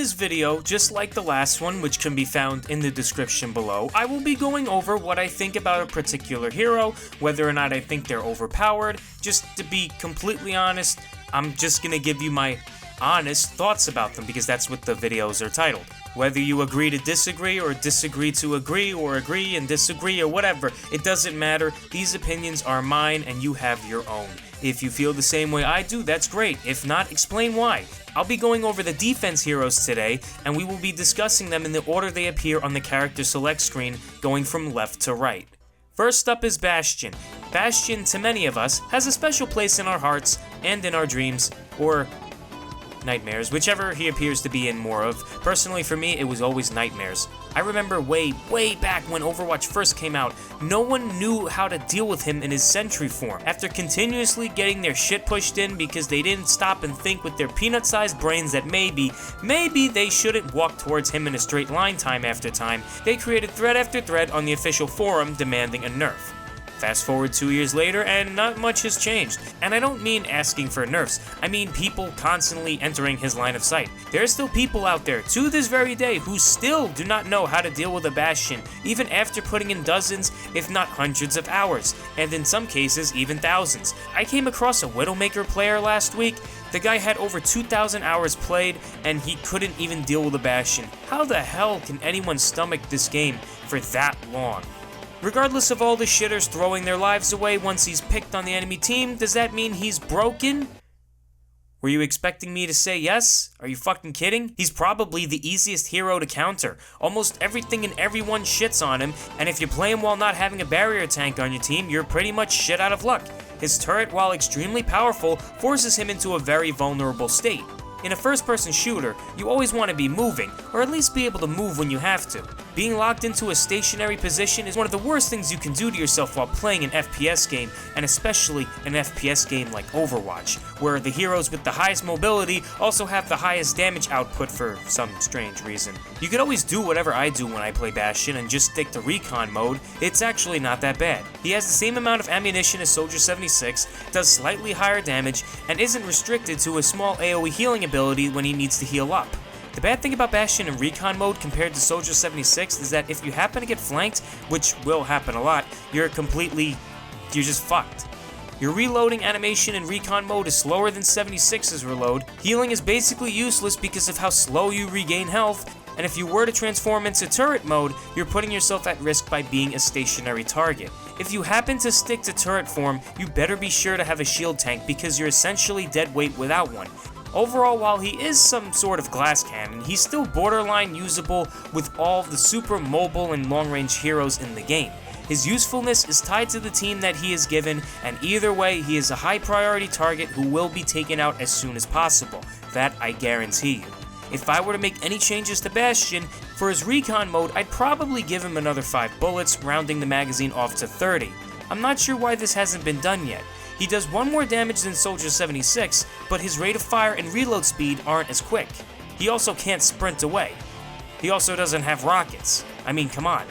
this video, just like the last one, which can be found in the description below, I will be going over what I think about a particular hero, whether or not I think they're overpowered. Just to be completely honest, I'm just gonna give you my honest thoughts about them because that's what the videos are titled. Whether you agree to disagree or disagree to agree or agree and disagree or whatever, it doesn't matter. These opinions are mine and you have your own. If you feel the same way I do, that's great. If not, explain why. I'll be going over the defense heroes today, and we will be discussing them in the order they appear on the character select screen, going from left to right. First up is Bastion. Bastion, to many of us, has a special place in our hearts and in our dreams, or nightmares, whichever he appears to be in more of. Personally, for me, it was always nightmares. I remember way back when Overwatch first came out, no one knew how to deal with him in his sentry form. After continuously getting their shit pushed in because they didn't stop and think with their peanut-sized brains that maybe they shouldn't walk towards him in a straight line time after time, they created thread after thread on the official forum demanding a nerf. Fast forward 2 years later, and not much has changed. And I don't mean asking for nerfs, I mean people constantly entering his line of sight. There are still people out there, to this very day, who still do not know how to deal with a Bastion, even after putting in dozens, if not hundreds of hours, and in some cases, even thousands. I came across a Widowmaker player last week. The guy had over 2,000 hours played, and he couldn't even deal with a Bastion. How the hell can anyone stomach this game for that long? Regardless of all the shitters throwing their lives away once he's picked on the enemy team, does that mean he's broken? Were you expecting me to say yes? Are you fucking kidding? He's probably the easiest hero to counter. Almost everything and everyone shits on him, and if you play him while not having a barrier tank on your team, you're pretty much shit out of luck. His turret, while extremely powerful, forces him into a very vulnerable state. In a first-person shooter, you always want to be moving, or at least be able to move when you have to. Being locked into a stationary position is one of the worst things you can do to yourself while playing an FPS game, and especially an FPS game like Overwatch, where the heroes with the highest mobility also have the highest damage output for some strange reason. You could always do whatever I do when I play Bastion and just stick to recon mode. It's actually not that bad. He has the same amount of ammunition as Soldier 76, does slightly higher damage, and isn't restricted to a small AoE healing ability when he needs to heal up. The bad thing about Bastion in recon mode compared to Soldier 76 is that if you happen to get flanked, which will happen a lot, you're just fucked. Your reloading animation in recon mode is slower than 76's reload, healing is basically useless because of how slow you regain health, and if you were to transform into turret mode, you're putting yourself at risk by being a stationary target. If you happen to stick to turret form, you better be sure to have a shield tank because you're essentially dead weight without one. Overall, while he is some sort of glass cannon, he's still borderline usable with all the super mobile and long-range heroes in the game. His usefulness is tied to the team that he is given, and either way, he is a high priority target who will be taken out as soon as possible. That I guarantee you. If I were to make any changes to Bastion, for his recon mode, I'd probably give him another 5 bullets, rounding the magazine off to 30. I'm not sure why this hasn't been done yet. He does 1 more damage than Soldier 76, but his rate of fire and reload speed aren't as quick. He also can't sprint away. He also doesn't have rockets. I mean, come on.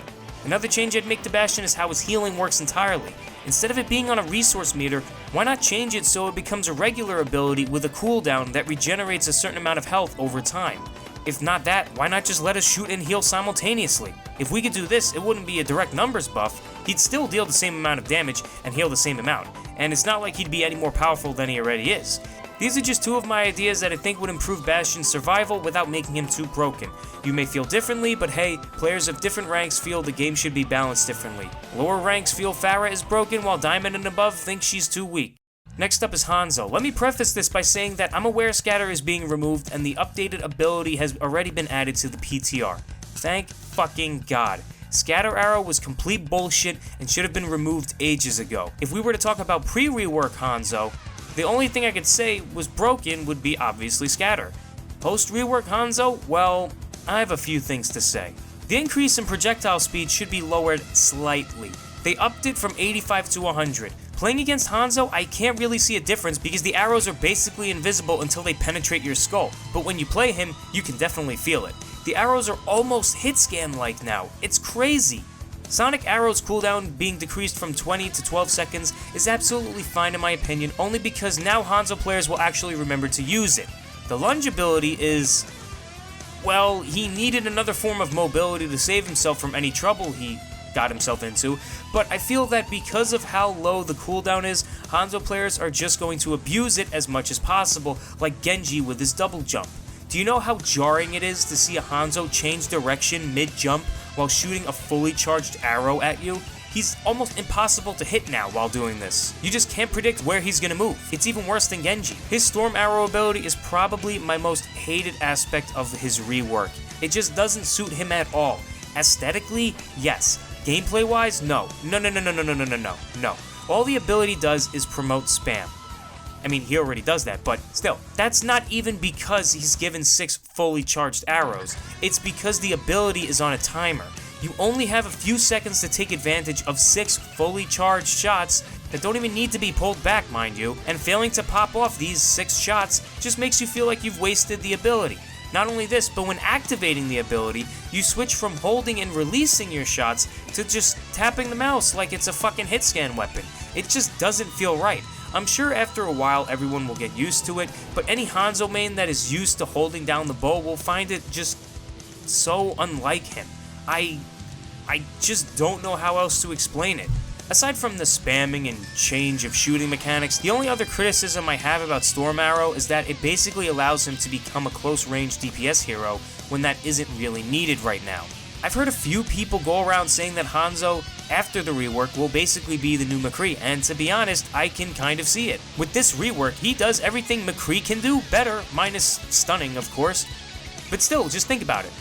Another change I'd make to Bastion is how his healing works entirely. Instead of it being on a resource meter, why not change it so it becomes a regular ability with a cooldown that regenerates a certain amount of health over time? If not that, why not just let us shoot and heal simultaneously? If we could do this, it wouldn't be a direct numbers buff. He'd still deal the same amount of damage and heal the same amount, and it's not like he'd be any more powerful than he already is. These are just 2 of my ideas that I think would improve Bastion's survival without making him too broken. You may feel differently, but hey, players of different ranks feel the game should be balanced differently. Lower ranks feel Pharah is broken, while Diamond and above think she's too weak. Next up is Hanzo. Let me preface this by saying that I'm aware Scatter is being removed and the updated ability has already been added to the PTR. Thank fucking God. Scatter Arrow was complete bullshit and should have been removed ages ago. If we were to talk about pre-rework Hanzo, the only thing I could say was broken would be obviously Scatter. Post-rework Hanzo, well, I have a few things to say. The increase in projectile speed should be lowered slightly. They upped it from 85 to 100. Playing against Hanzo, I can't really see a difference because the arrows are basically invisible until they penetrate your skull, but when you play him, you can definitely feel it. The arrows are almost hit scan-like now. It's crazy. Sonic Arrow's cooldown being decreased from 20 to 12 seconds is absolutely fine in my opinion, only because now Hanzo players will actually remember to use it. The lunge ability is well, he needed another form of mobility to save himself from any trouble he got himself into, but I feel that because of how low the cooldown is, Hanzo players are just going to abuse it as much as possible, like Genji with his double jump. Do you know how jarring it is to see a Hanzo change direction mid-jump while shooting a fully charged arrow at you? He's almost impossible to hit now while doing this. You just can't predict where he's gonna move. It's even worse than Genji. His Storm Arrow ability is probably my most hated aspect of his rework. It just doesn't suit him at all. Aesthetically, yes. Gameplay-wise, no. No. All the ability does is promote spam. I mean, he already does that, but still, that's not even because he's given 6 fully charged arrows. It's because the ability is on a timer. You only have a few seconds to take advantage of 6 fully charged shots that don't even need to be pulled back, mind you, and failing to pop off these 6 shots just makes you feel like you've wasted the ability. Not only this, but when activating the ability, you switch from holding and releasing your shots to just tapping the mouse like it's a fucking hit scan weapon. It just doesn't feel right. I'm sure after a while everyone will get used to it, but any Hanzo main that is used to holding down the bow will find it just so unlike him. I just don't know how else to explain it. Aside from the spamming and change of shooting mechanics, the only other criticism I have about Storm Arrow is that it basically allows him to become a close-range DPS hero when that isn't really needed right now. I've heard a few people go around saying that Hanzo, after the rework, will basically be the new McCree, and to be honest, I can kind of see it. With this rework, he does everything McCree can do better, minus stunning, of course. But still, just think about it.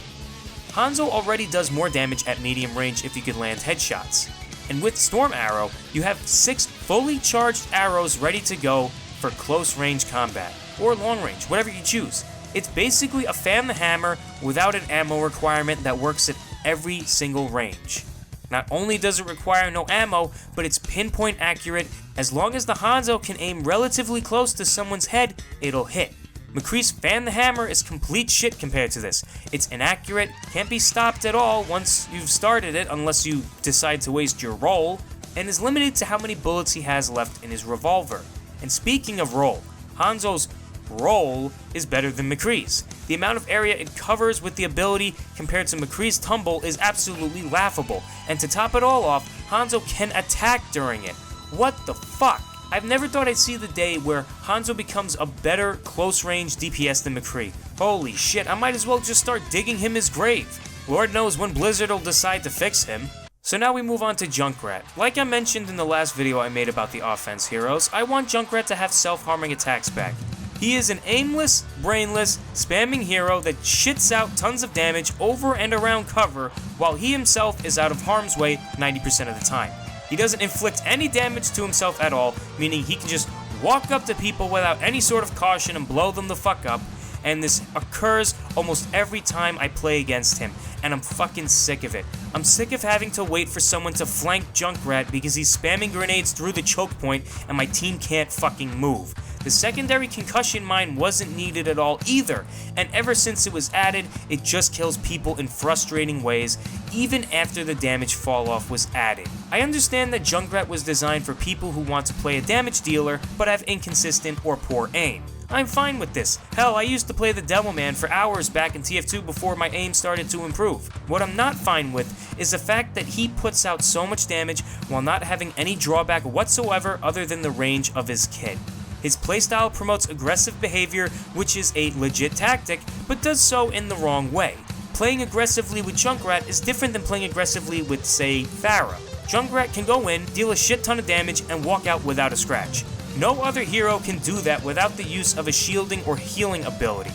Hanzo already does more damage at medium range if you could land headshots. And with Storm Arrow, you have 6 fully charged arrows ready to go for close range combat, or long range, whatever you choose. It's basically a fan the hammer without an ammo requirement that works at every single range. Not only does it require no ammo, but it's pinpoint accurate. As long as the Hanzo can aim relatively close to someone's head, it'll hit. McCree's Fan the Hammer is complete shit compared to this. It's inaccurate, can't be stopped at all once you've started it unless you decide to waste your roll, and is limited to how many bullets he has left in his revolver. And speaking of roll, Hanzo's roll is better than McCree's. The amount of area it covers with the ability compared to McCree's tumble is absolutely laughable, and to top it all off, Hanzo can attack during it. What the fuck? I've never thought I'd see the day where Hanzo becomes a better close-range DPS than McCree. Holy shit, I might as well just start digging him his grave. Lord knows when Blizzard will decide to fix him. So now we move on to Junkrat. Like I mentioned in the last video I made about the offense heroes, I want Junkrat to have self-harming attacks back. He is an aimless, brainless, spamming hero that shits out tons of damage over and around cover while he himself is out of harm's way 90% of the time. He doesn't inflict any damage to himself at all, meaning he can just walk up to people without any sort of caution and blow them the fuck up, and this occurs almost every time I play against him, and I'm fucking sick of it. I'm sick of having to wait for someone to flank Junkrat because he's spamming grenades through the choke point and my team can't fucking move. The secondary concussion mine wasn't needed at all either, and ever since it was added, it just kills people in frustrating ways, even after the damage fall-off was added. I understand that Junkrat was designed for people who want to play a damage dealer, but have inconsistent or poor aim. I'm fine with this. Hell, I used to play the Devilman for hours back in TF2 before my aim started to improve. What I'm not fine with is the fact that he puts out so much damage while not having any drawback whatsoever other than the range of his kit. His playstyle promotes aggressive behavior, which is a legit tactic, but does so in the wrong way. Playing aggressively with Junkrat is different than playing aggressively with, say, Pharah. Junkrat can go in, deal a shit ton of damage, and walk out without a scratch. No other hero can do that without the use of a shielding or healing ability.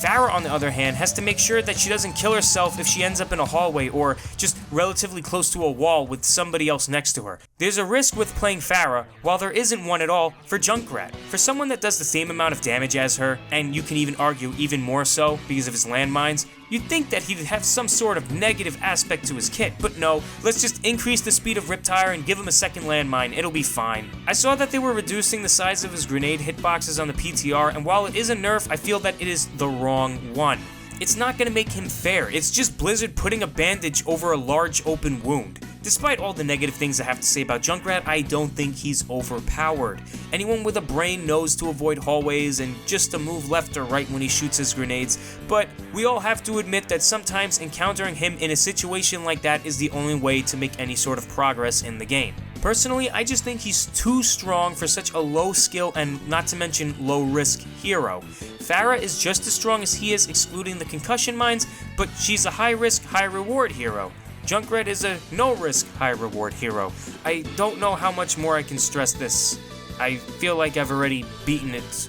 Pharah, on the other hand, has to make sure that she doesn't kill herself if she ends up in a hallway or just relatively close to a wall with somebody else next to her. There's a risk with playing Pharah, while there isn't one at all for Junkrat. For someone that does the same amount of damage as her, and you can even argue even more so because of his landmines, you'd think that he'd have some sort of negative aspect to his kit, but no, let's just increase the speed of Riptire and give him a second landmine, it'll be fine. I saw that they were reducing the size of his grenade hitboxes on the PTR, and while it is a nerf, I feel that it is the wrong one. It's not gonna make him fair, it's just Blizzard putting a bandage over a large open wound. Despite all the negative things I have to say about Junkrat, I don't think he's overpowered. Anyone with a brain knows to avoid hallways and just to move left or right when he shoots his grenades, but we all have to admit that sometimes encountering him in a situation like that is the only way to make any sort of progress in the game. Personally, I just think he's too strong for such a low skill and not to mention low risk hero. Pharah is just as strong as he is excluding the concussion mines, but she's a high risk, high reward hero. Junkrat is a no-risk, high-reward hero. I don't know how much more I can stress this. I feel like I've already beaten it,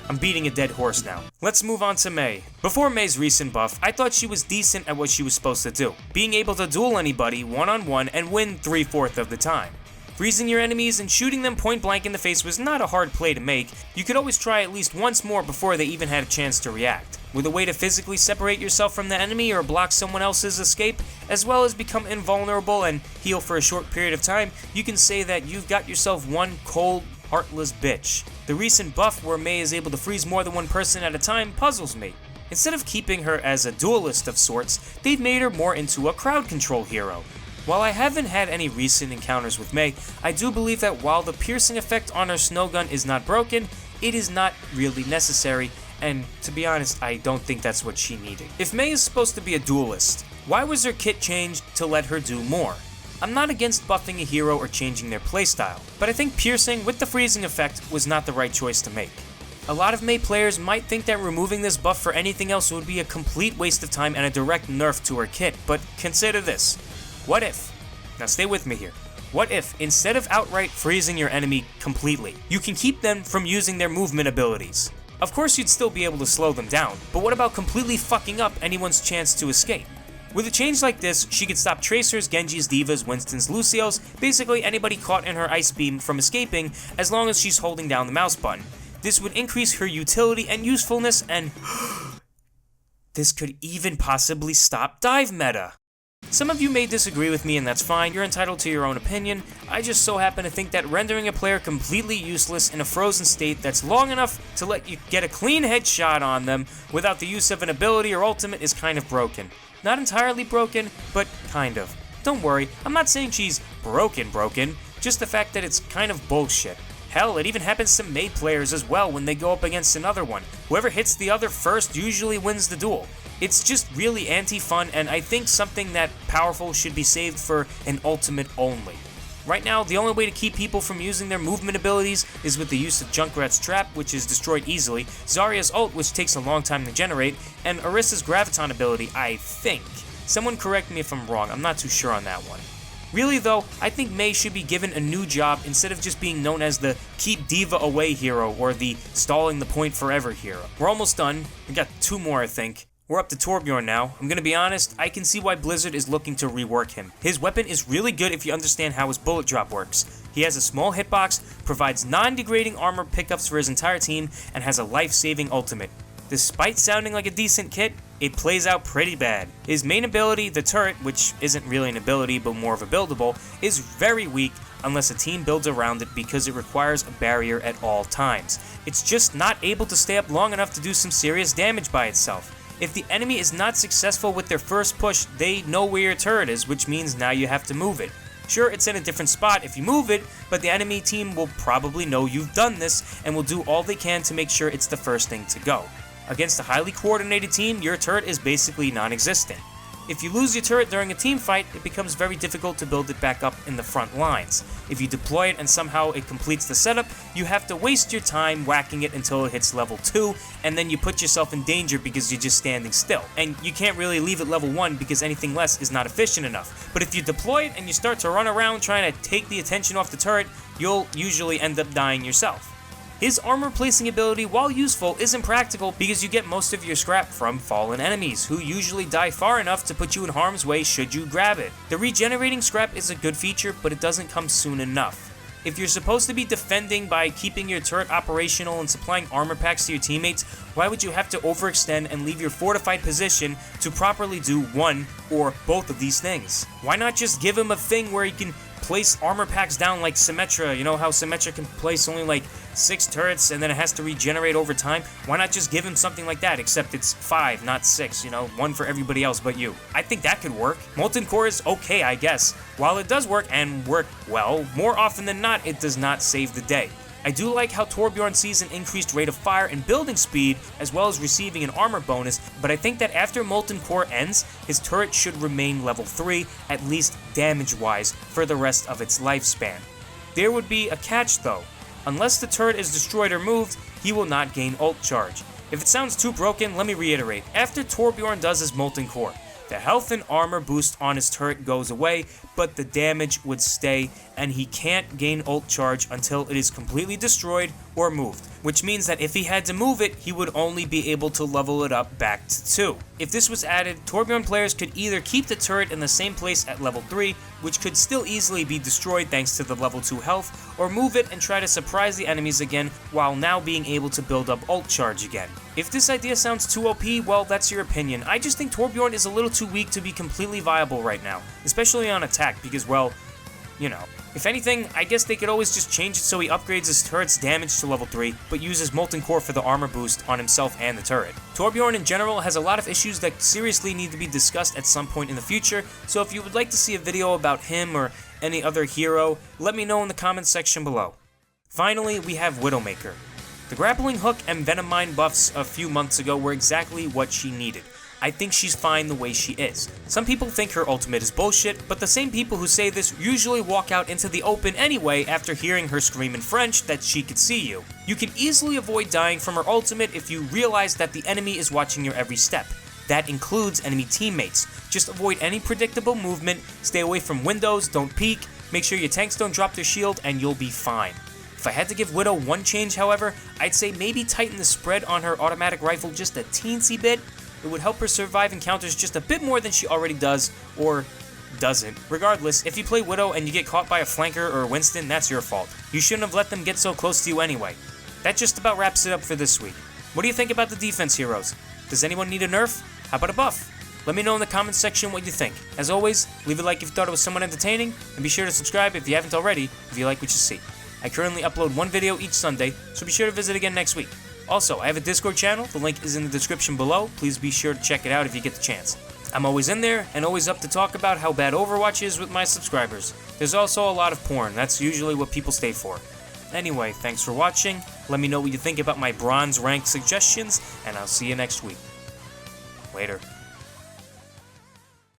I'm beating a dead horse now. Let's move on to Mei. Before Mei's recent buff, I thought she was decent at what she was supposed to do, being able to duel anybody one-on-one and win 3/4 of the time. Freezing your enemies and shooting them point blank in the face was not a hard play to make. You could always try at least once more before they even had a chance to react. With a way to physically separate yourself from the enemy or block someone else's escape, as well as become invulnerable and heal for a short period of time, you can say that you've got yourself one cold, heartless bitch. The recent buff where Mei is able to freeze more than one person at a time puzzles me. Instead of keeping her as a duelist of sorts, they've made her more into a crowd control hero. While I haven't had any recent encounters with Mei, I do believe that while the piercing effect on her snow gun is not broken, it is not really necessary, and to be honest, I don't think that's what she needed. If Mei is supposed to be a duelist, why was her kit changed to let her do more? I'm not against buffing a hero or changing their playstyle, but I think piercing with the freezing effect was not the right choice to make. A lot of Mei players might think that removing this buff for anything else would be a complete waste of time and a direct nerf to her kit, but consider this. What if, now stay with me here, what if instead of outright freezing your enemy completely, you can keep them from using their movement abilities? Of course you'd still be able to slow them down, but what about completely fucking up anyone's chance to escape? With a change like this, she could stop Tracers, Genjis, Divas, Winstons, Lucios, basically anybody caught in her ice beam from escaping as long as she's holding down the mouse button. This would increase her utility and usefulness, and this could even possibly stop dive meta. Some of you may disagree with me, and that's fine, you're entitled to your own opinion. I just so happen to think that rendering a player completely useless in a frozen state that's long enough to let you get a clean headshot on them without the use of an ability or ultimate is kind of broken. Not entirely broken, but kind of. Don't worry, I'm not saying she's broken, just the fact that it's kind of bullshit. Hell, it even happens to Mei players as well when they go up against another one. Whoever hits the other first usually wins the duel. It's just really anti-fun, and I think something that powerful should be saved for an ultimate only. Right now, the only way to keep people from using their movement abilities is with the use of Junkrat's trap, which is destroyed easily, Zarya's ult, which takes a long time to generate, and Orisa's graviton ability, I think. Someone correct me if I'm wrong, I'm not too sure on that one. Really though, I think Mei should be given a new job instead of just being known as the keep diva away hero or the stalling the point forever hero. We're almost done, we got 2 more I think. We're up to Torbjorn now. I'm gonna be honest, I can see why Blizzard is looking to rework him. His weapon is really good if you understand how his bullet drop works. He has a small hitbox, provides non-degrading armor pickups for his entire team, and has a life-saving ultimate. Despite sounding like a decent kit, it plays out pretty bad. His main ability, the turret, which isn't really an ability but more of a buildable, is very weak unless a team builds around it because it requires a barrier at all times. It's just not able to stay up long enough to do some serious damage by itself. If the enemy is not successful with their first push, they know where your turret is, which means now you have to move it. Sure, it's in a different spot if you move it, but the enemy team will probably know you've done this and will do all they can to make sure it's the first thing to go. Against a highly coordinated team, your turret is basically non-existent. If you lose your turret during a team fight, it becomes very difficult to build it back up in the front lines. If you deploy it and somehow it completes the setup, you have to waste your time whacking it until it hits level 2, and then you put yourself in danger because you're just standing still. And you can't really leave it level 1 because anything less is not efficient enough. But if you deploy it and you start to run around trying to take the attention off the turret, you'll usually end up dying yourself. His armor placing ability, while useful, isn't practical because you get most of your scrap from fallen enemies, who usually die far enough to put you in harm's way should you grab it. The regenerating scrap is a good feature, but it doesn't come soon enough. If you're supposed to be defending by keeping your turret operational and supplying armor packs to your teammates, why would you have to overextend and leave your fortified position to properly do 1. or both of these things? Why not just give him a thing where he can place armor packs down like Symmetra? You know how Symmetra can place only like 6 turrets and then it has to regenerate over time? Why not just give him something like that, except it's 5, not 6, you know, 1 for everybody else but you? I think that could work. Molten Core is okay, I guess. While it does work, and work well, more often than not, it does not save the day. I do like how Torbjorn sees an increased rate of fire and building speed, as well as receiving an armor bonus, but I think that after Molten Core ends, his turret should remain level 3, at least damage-wise, for the rest of its lifespan. There would be a catch though. Unless the turret is destroyed or moved, he will not gain ult charge. If it sounds too broken, let me reiterate. After Torbjorn does his Molten Core, the health and armor boost on his turret goes away, but the damage would stay, and he can't gain ult charge until it is completely destroyed or moved, which means that if he had to move it, he would only be able to level it up back to 2. If this was added, Torbjorn players could either keep the turret in the same place at level 3, which could still easily be destroyed thanks to the level 2 health, or move it and try to surprise the enemies again while now being able to build up ult charge again. If this idea sounds too OP, well, that's your opinion. I just think Torbjorn is a little too weak to be completely viable right now, especially on attack because, well, you know. If anything, I guess they could always just change it so he upgrades his turret's damage to level 3, but uses Molten Core for the armor boost on himself and the turret. Torbjorn in general has a lot of issues that seriously need to be discussed at some point in the future, so if you would like to see a video about him or any other hero, let me know in the comments section below. Finally, we have Widowmaker. The grappling hook and venom mine buffs a few months ago were exactly what she needed. I think she's fine the way she is. Some people think her ultimate is bullshit, but the same people who say this usually walk out into the open anyway after hearing her scream in French that she could see you. You can easily avoid dying from her ultimate if you realize that the enemy is watching your every step. That includes enemy teammates. Just avoid any predictable movement, stay away from windows, don't peek, make sure your tanks don't drop their shield, and you'll be fine. If I had to give Widow one change, however, I'd say maybe tighten the spread on her automatic rifle just a teensy bit. It would help her survive encounters just a bit more than she already does, or doesn't. Regardless, if you play Widow and you get caught by a flanker or a Winston, that's your fault. You shouldn't have let them get so close to you anyway. That just about wraps it up for this week. What do you think about the defense heroes? Does anyone need a nerf? How about a buff? Let me know in the comments section what you think. As always, leave a like if you thought it was somewhat entertaining, and be sure to subscribe if you haven't already, if you like what you see. I currently upload one video each Sunday, so be sure to visit again next week. Also, I have a Discord channel, the link is in the description below, please be sure to check it out if you get the chance. I'm always in there, and always up to talk about how bad Overwatch is with my subscribers. There's also a lot of porn, that's usually what people stay for. Anyway, thanks for watching, let me know what you think about my bronze rank suggestions, and I'll see you next week. Later.